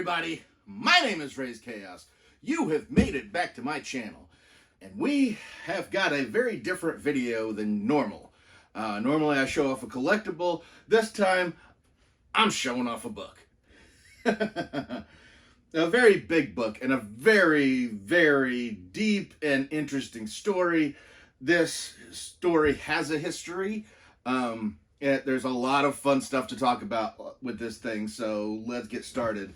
everybody, my name is Raze Chaos. You have made it back to my channel, and we have got a very different video than normal. Normally I show off a collectible. This time, I'm showing off a book. A very big book and a very, very deep and interesting story. This story has a history. There's a lot of fun stuff to talk about with this thing, so let's get started.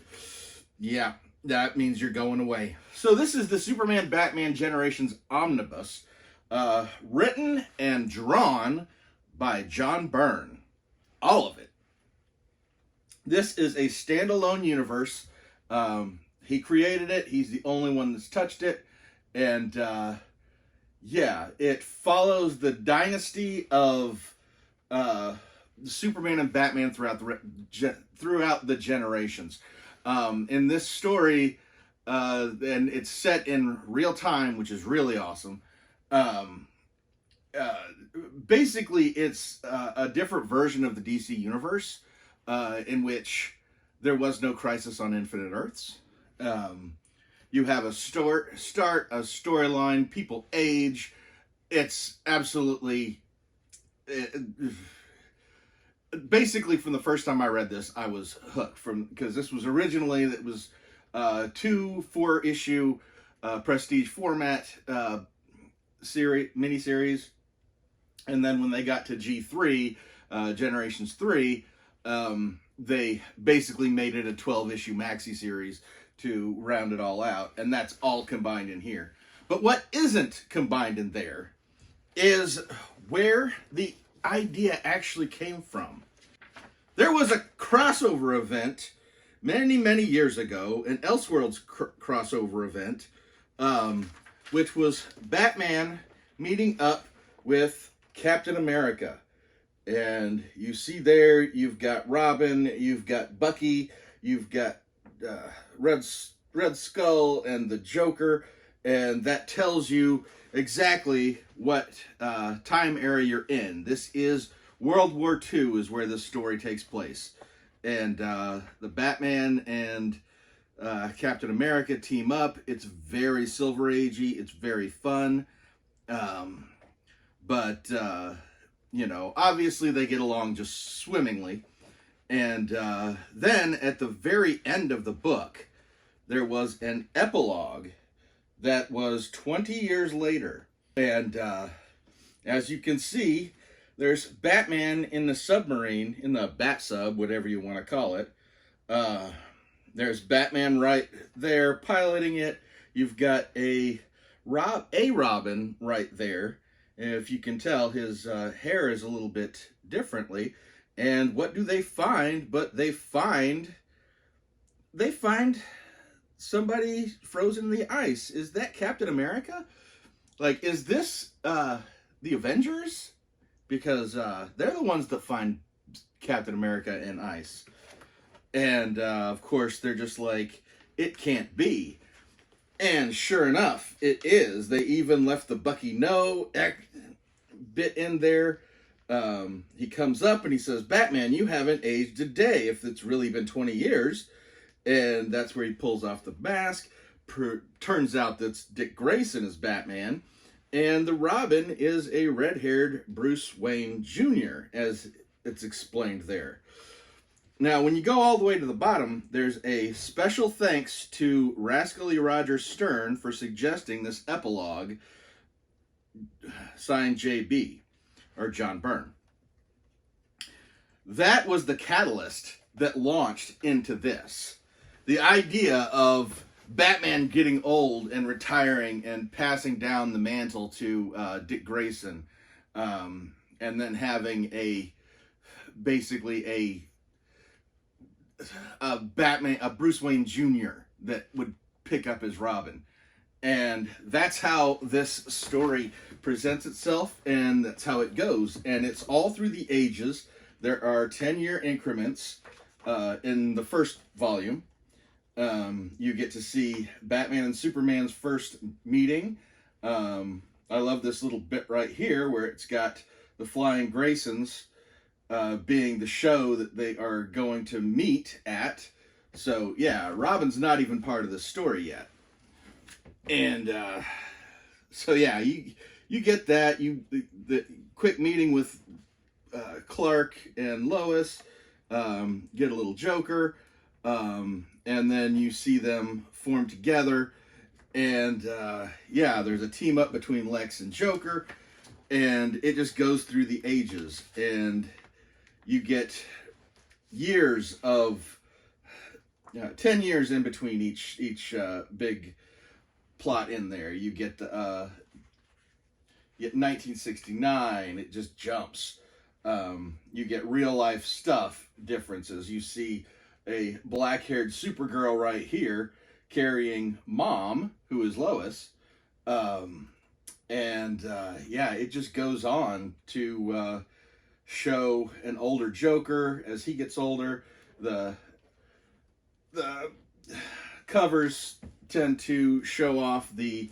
Yeah, that means you're going away. So this is the Superman Batman Generations Omnibus, written and drawn by John Byrne. All of it. This is a standalone universe. He created it. He's the only one that's touched it. And yeah, it follows the dynasty of Superman and Batman throughout the generations. In this story, and it's set in real time, which is really awesome. Basically, it's a different version of the DC universe, in which there was no Crisis on Infinite Earths. You have a storyline, people age. It's absolutely... basically, from the first time I read this, I was hooked. Because this was originally, it was 2 4-issue prestige format miniseries. And then when they got to G3, Generations 3, they basically made it a 12-issue maxi series to round it all out, and that's all combined in here. But what isn't combined in there is where the idea actually came from. There was a crossover event many, many years ago, an Elseworlds crossover event, which was Batman meeting up with Captain America. And you see there, you've got Robin, you've got Bucky, you've got Red Skull and the Joker, and that tells you exactly what time era you're in. This is World War II is where this story takes place. And the Batman and Captain America team up. It's very Silver Agey. It's very fun. But you know, obviously they get along just swimmingly. And then at the very end of the book, there was an epilogue that was 20 years later. And as you can see, there's Batman in the submarine, in the Bat-Sub, whatever you want to call it. There's Batman right there piloting it. You've got a Robin right there. And if you can tell, his hair is a little bit differently. And what do they find? But they find somebody frozen in the ice. Is that Captain America? Like, is this the Avengers? Because they're the ones that find Captain America in ice. And of course, they're just like, it can't be. And sure enough, it is. They even left the Bucky bit in there. He comes up and he says, Batman, you haven't aged a day if it's really been 20 years. And that's where he pulls off the mask. Turns out that's Dick Grayson as Batman. And the Robin is a red-haired Bruce Wayne Jr., as it's explained there. Now, when you go all the way to the bottom, there's a special thanks to Rascally Roger Stern for suggesting this epilogue, signed JB, or John Byrne. That was the catalyst that launched into this. The idea of Batman getting old and retiring and passing down the mantle to Dick Grayson, and then having basically a Bruce Wayne Jr. that would pick up as Robin. And that's how this story presents itself, and that's how it goes. And it's all through the ages. There are 10-year increments in the first volume. You get to see Batman and Superman's first meeting. I love this little bit right here where it's got the Flying Graysons being the show that they are going to meet at So yeah, Robin's not even part of the story yet. And so yeah, you get that, the quick meeting with Clark and Lois, get a little Joker, and then you see them form together, and yeah, there's a team up between Lex and Joker, and it just goes through the ages, and you get years of 10 years in between each big plot in there. You get 1969, it just jumps. You get real life stuff differences. You see a black-haired Supergirl right here carrying Mom, who is Lois. Yeah, it just goes on to show an older Joker as he gets older. The covers tend to show off the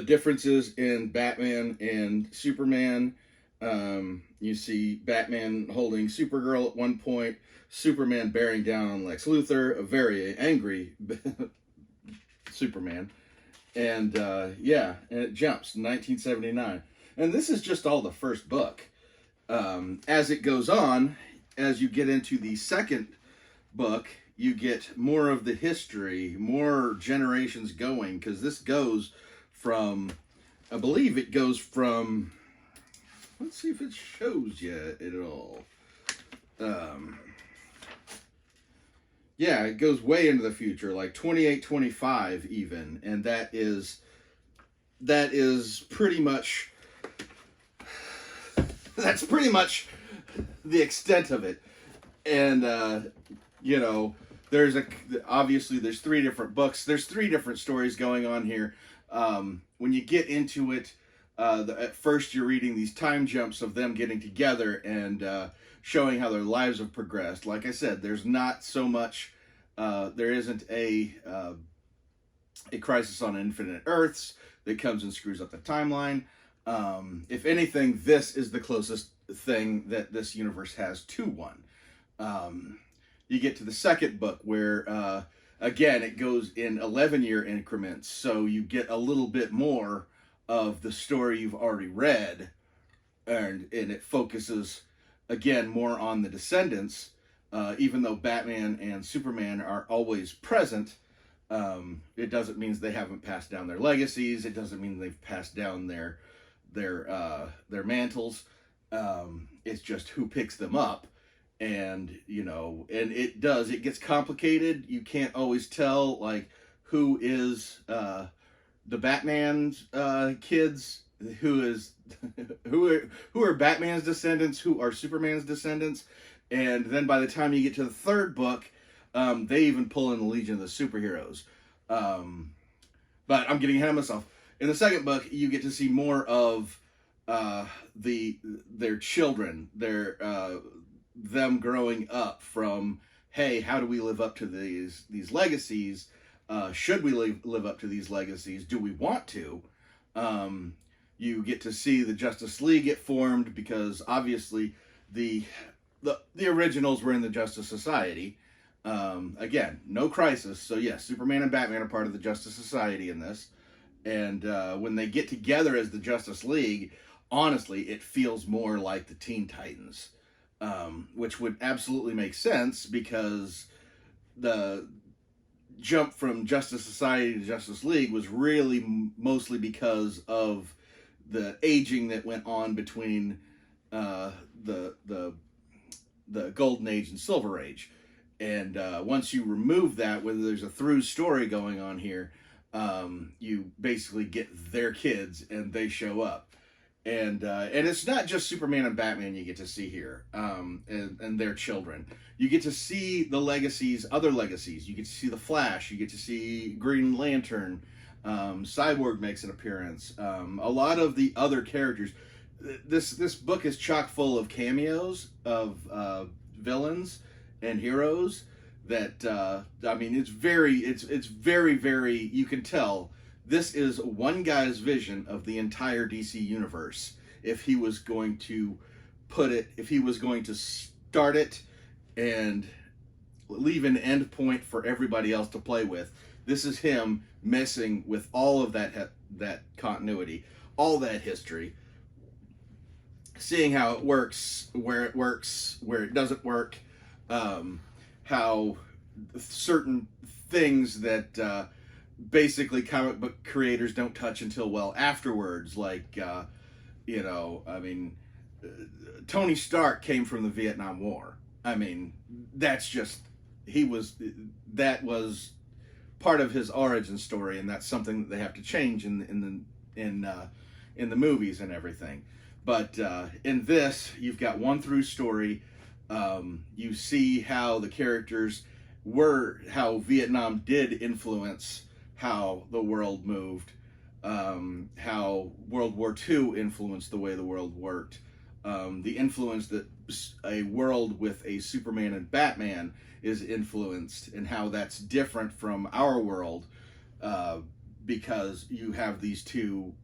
differences in Batman and Superman. You see Batman holding Supergirl at one point, Superman bearing down on Lex Luthor, a very angry Superman. And yeah, and it jumps, 1979. And this is just all the first book. As it goes on, as you get into the second book, you get more of the history, more generations going, because this goes from, I believe it goes from, let's see if it shows you at all. Yeah, it goes way into the future, like 2825 even, and that is pretty much, that's pretty much the extent of it. And you know, obviously there's 3 different books, there's 3 different stories going on here. When you get into it, at first you're reading these time jumps of them getting together and showing how their lives have progressed. Like I said, there's not so much, there isn't a Crisis on Infinite Earths that comes and screws up the timeline. If anything, this is the closest thing that this universe has to one. You get to the second book where, again, it goes in 11-year increments, so you get a little bit more of the story you've already read, and it focuses, again, more on the descendants, even though Batman and Superman are always present. It doesn't mean they haven't passed down their legacies. It doesn't mean they've passed down their mantles. It's just who picks them up. And, you know, and it gets complicated. You can't always tell, like, who is the Batman's kids, who are Batman's descendants, who are Superman's descendants. And then by the time you get to the third book, they even pull in the Legion of the Superheroes. But I'm getting ahead of myself. In the second book, you get to see more of their children, them growing up from, hey, how do we live up to these legacies? Should we live up to these legacies? Do we want to? You get to see the Justice League get formed, because obviously the originals were in the Justice Society. Again, no crisis. So yes, Superman and Batman are part of the Justice Society in this. And when they get together as the Justice League, honestly, it feels more like the Teen Titans. Which would absolutely make sense, because the jump from Justice Society to Justice League was really mostly because of the aging that went on between the Golden Age and Silver Age. And once you remove that, whether there's a through story going on here, you basically get their kids and they show up. And it's not just Superman and Batman you get to see here, and their children. You get to see the legacies, other legacies. You get to see the Flash. You get to see Green Lantern. Cyborg makes an appearance. A lot of the other characters. This book is chock full of cameos of villains and heroes. That I mean, it's very, very. You can tell. This is one guy's vision of the entire DC universe. If he was going to put it, if he was going to start it and leave an end point for everybody else to play with, this is him messing with all of that continuity, all that history, seeing how it works, where it doesn't work, how certain things that basically comic book creators don't touch until well afterwards, like Tony Stark came from the Vietnam War. I mean, that was part of his origin story, and that's something that they have to change in the movies and everything. But in this, you've got one through story. You see how the characters how Vietnam did influence how the world moved, how World War II influenced the way the world worked, the influence that a world with a Superman and Batman is influenced, and how that's different from our world, because you have these two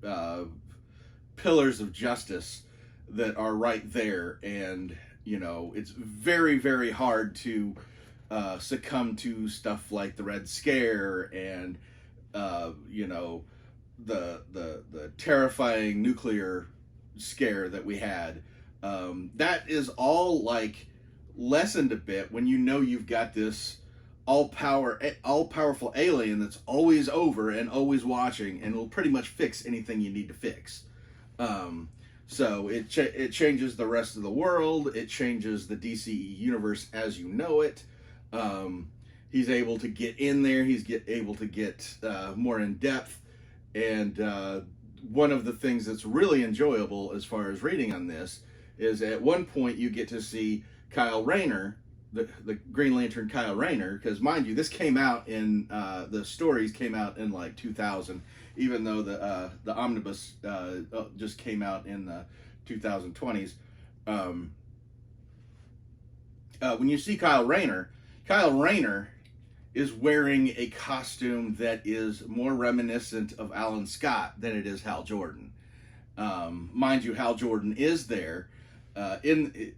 pillars of justice that are right there, and it's very, very hard to succumb to stuff like the Red Scare and the terrifying nuclear scare that we had. That is all like lessened a bit when you've got this all-powerful alien that's always over and always watching, and will pretty much fix anything you need to fix. So it changes the rest of the world. It changes the DCE universe as you know it. He's able to get in there. He's able to get more in depth. And one of the things that's really enjoyable as far as reading on this is at one point you get to see Kyle Rayner, the Green Lantern Kyle Rayner, because mind you, this came out in the stories came out in like 2000, even though the Omnibus just came out in the 2020s. When you see Kyle Rayner is wearing a costume that is more reminiscent of Alan Scott than it is Hal Jordan. Mind you, Hal Jordan is there in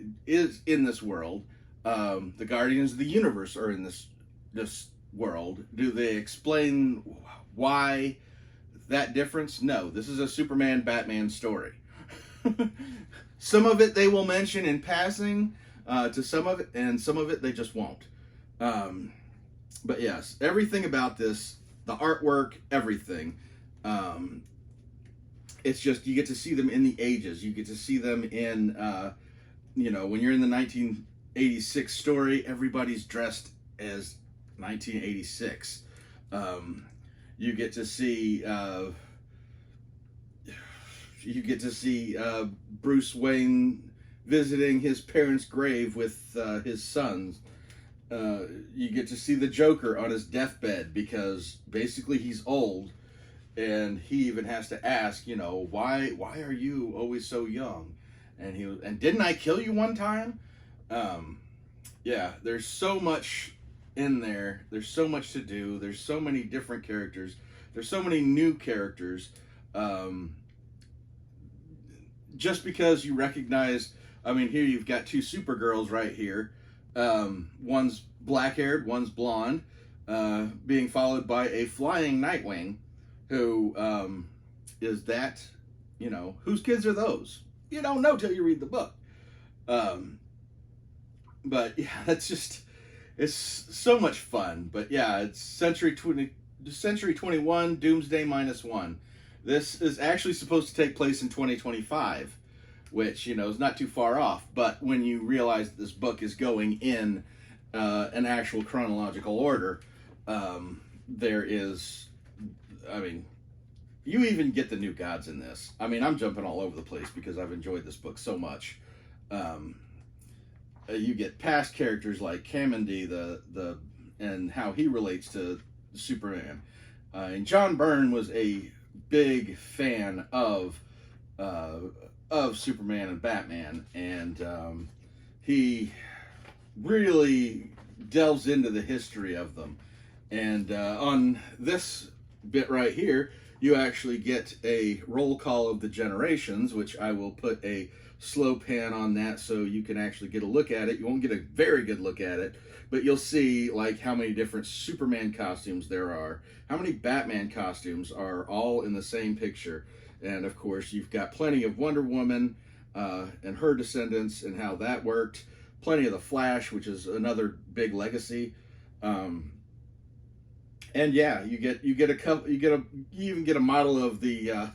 this world. The Guardians of the Universe are in this world. Do they explain why that difference? No. This is a Superman Batman story. Some of it they will mention in passing to some of it, and some of it they just won't. But yes, everything about this, the artwork, everything. It's just, you get to see them in the ages. You get to see them in, when you're in the 1986 story, everybody's dressed as 1986. You get to see Bruce Wayne visiting his parents' grave with his sons. You get to see the Joker on his deathbed, because basically he's old, and he even has to ask, why are you always so young? And didn't I kill you one time? Yeah, there's so much in there. There's so much to do. There's so many different characters. There's so many new characters. Just because you recognize, here you've got two Supergirls right here. One's black-haired, one's blonde, being followed by a flying Nightwing, who is that, whose kids are those? You don't know till you read the book. But yeah, it's so much fun. But yeah, it's Century 21, Doomsday -1. This is actually supposed to take place in 2025, which, is not too far off. But when you realize that this book is going in an actual chronological order, there is, you even get the new gods in this. I'm jumping all over the place because I've enjoyed this book so much. You get past characters like Kamandi, and how he relates to Superman. And John Byrne was a big fan of Superman and Batman, and he really delves into the history of them. And on this bit right here, you actually get a roll call of the generations, which I will put a slow pan on that so you can actually get a look at it. You won't get a very good look at it, but you'll see like how many different Superman costumes there are, how many Batman costumes are all in the same picture. And of course, you've got plenty of Wonder Woman and her descendants and how that worked. Plenty of the Flash, which is another big legacy. And yeah, you even get a model of the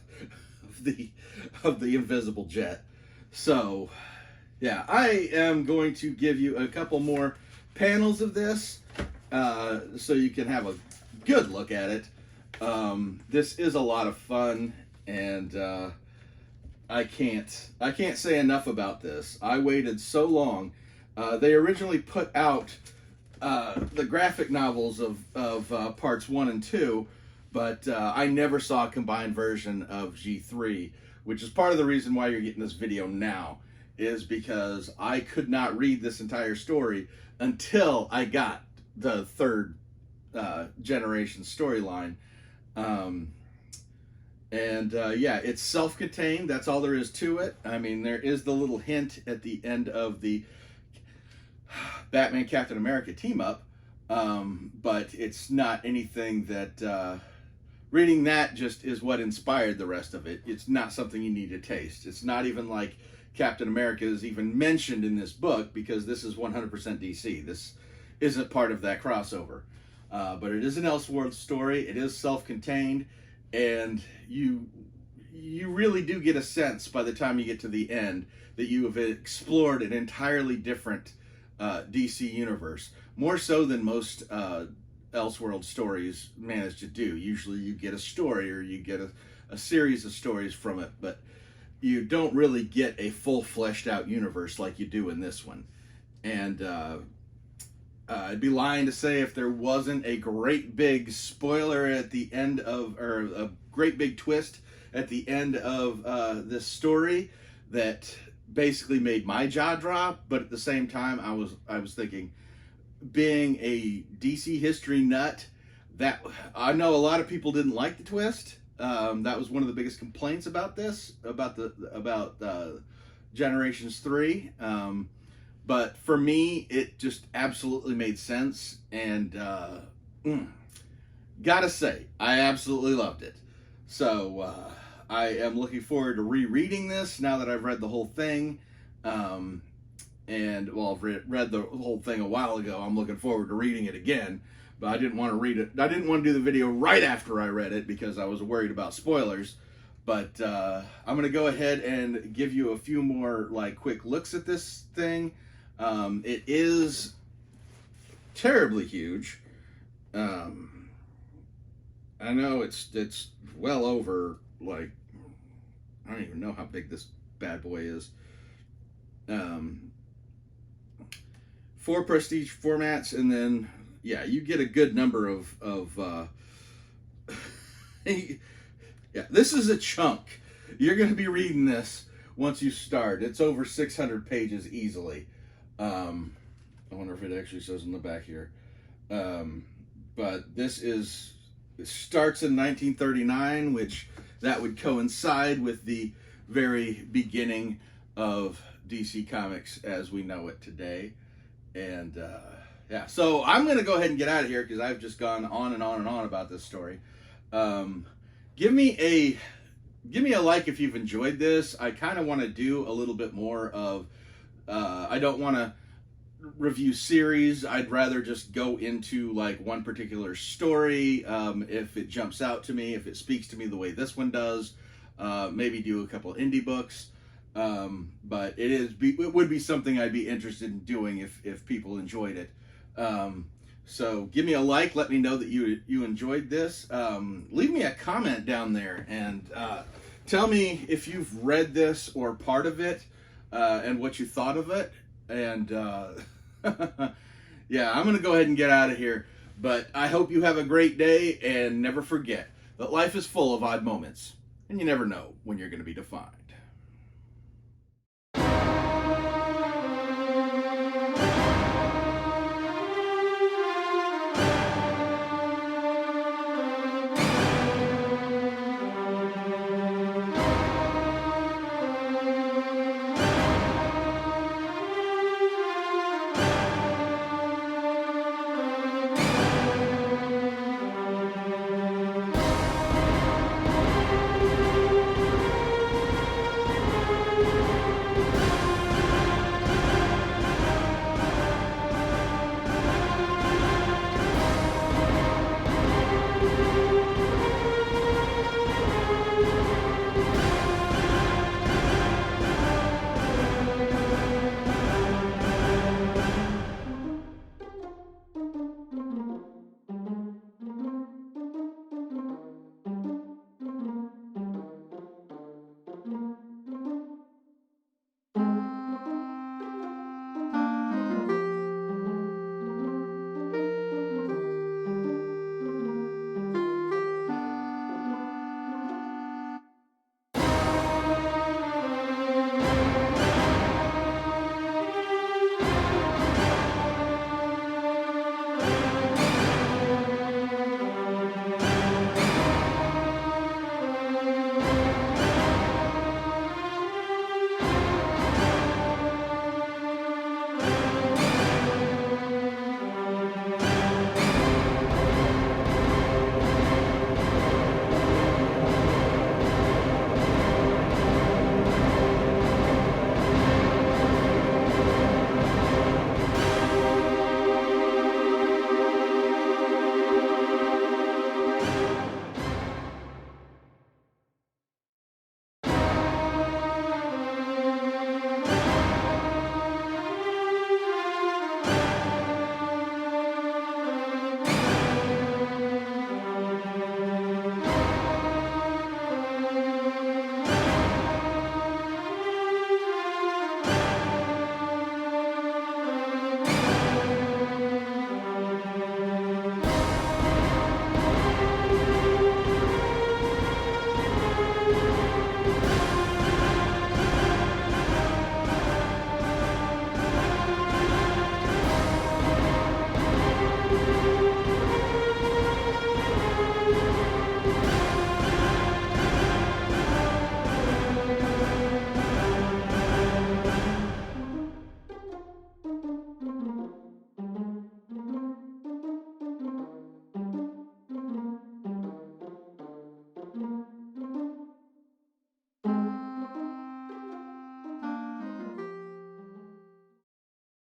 Invisible Jet. So yeah, I am going to give you a couple more panels of this so you can have a good look at it. This is a lot of fun, and I can't say enough about this. I waited so long. They originally put out the graphic novels of parts 1 and 2, but I never saw a combined version of G3, which is part of the reason why you're getting this video now, is because I could not read this entire story until I got the third generation storyline. Yeah, it's self-contained. That's all there is to it. I mean, there is the little hint at the end of the Batman Captain America team up, but it's not anything that reading that just is what inspired the rest of it. It's not something you need to taste. It's not even like Captain America is even mentioned in this book, because this is 100% DC. This isn't part of that crossover, but it is an Elseworld story. It is self-contained, and you really do get a sense by the time you get to the end that you have explored an entirely different DC universe, more so than most Elseworld stories manage to do. Usually you get a story, or you get a series of stories from it, but you don't really get a full fleshed out universe like you do in this one. And I'd be lying to say if there wasn't a great big spoiler at the end of, or a great big twist at the end of this story that basically made my jaw drop. But at the same time, I was thinking, being a DC history nut, that I know a lot of people didn't like the twist. That was one of the biggest complaints about this, about Generations 3. But for me, it just absolutely made sense, and gotta say, I absolutely loved it. So I am looking forward to rereading this now that I've read the whole thing. And well, I've read the whole thing a while ago. I'm looking forward to reading it again, but I didn't want to read it. I didn't want to do the video right after I read it because I was worried about spoilers. But I'm going to go ahead and give you a few more like quick looks at this thing. It is terribly huge. I know it's well over, like, I don't even know how big this bad boy is. 4 prestige formats, and then yeah, you get a good number of yeah, this is a chunk. You're going to be reading this once you start. It's over 600 pages easily. I wonder if it actually says in the back here. But it starts in 1939, which that would coincide with the very beginning of DC Comics as we know it today. And yeah, so I'm going to go ahead and get out of here because I've just gone on and on and on about this story. Give me a like if you've enjoyed this. I kind of want to do a little bit more of, I don't want to review series. I'd rather just go into like one particular story. If it jumps out to me, if it speaks to me the way this one does, maybe do a couple indie books. But it would be something I'd be interested in doing if people enjoyed it. So give me a like, let me know that you enjoyed this. Leave me a comment down there and tell me if you've read this or part of it, and what you thought of it. And yeah, I'm gonna go ahead and get out of here, but I hope you have a great day, and never forget that life is full of odd moments, and you never know when you're gonna be defined.